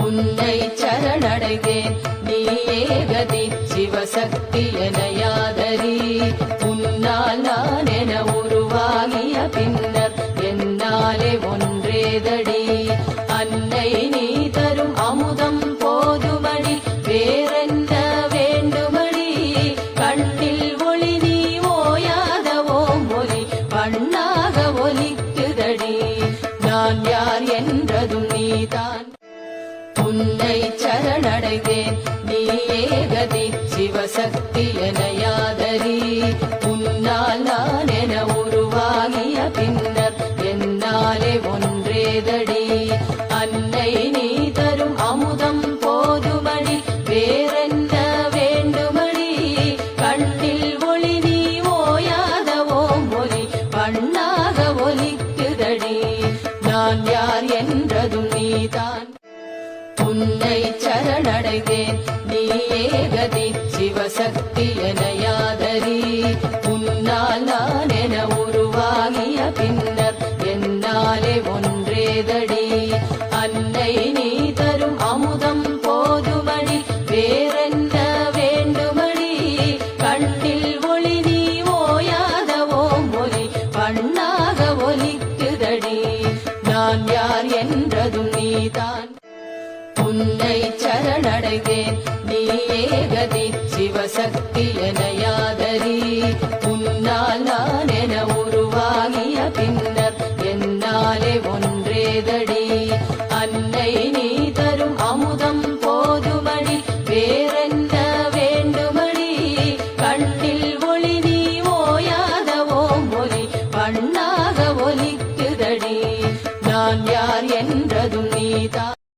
உன்னை சரணடைந்தேன் நீயே கதி சிவசக்தி எனையாதரி உன்னால் நான் என உருவாகிய பின்னர் என்னாலே ஒன்றேதடி அன்னை நீ தரும் அமுதம் போதுமடி வேறென்ன வேண்டுமடி கண்ணில் ஒளி நீ ஓயாத ஓம் ஒலி பண்ணாக ஒலிக்குதடி நான் யார் என்றதும் நீதான் உன்னை சரணடைந்தேன் நீயே கதி சிவசக்தி எனையாதரி உன்னால் நான் என உருவாகிய பின்னர் என்னாலே ஒன்றேதடி அன்னை நீ தரும் அமுதம் போதுமடி வேறென்ன வேண்டுமடி கண்ணில் ஒளி நீ ஓயாத ஓம் ஒலி பண்ணாக ஒலிக்குதடி நான் யார் என்றதும் நீதான் உன்னை சரணடைந்தேன் நீயே கதி சிவசக்தி எனையாதரி உன்னால் நான் என உருவாகிய பின்னர் என்னாலே ஒன்றேதடி அன்னை நீ தரும் அமுதம் போதுமடி வேறென்ன வேண்டுமடி கண்ணில் ஒளி நீ ஓயாத ஓம் ஒலி பண்ணாக ஒலிக்குதடி நான் யார் என்றதும் நீதான் உன்னை சரணடைந்தேன் நீயே கதி சிவசக்தி எனையாதரி உன்னால் நான் என உருவாகிய பின்னர் என்னாலே ஒன்றேதடி அன்னை நீ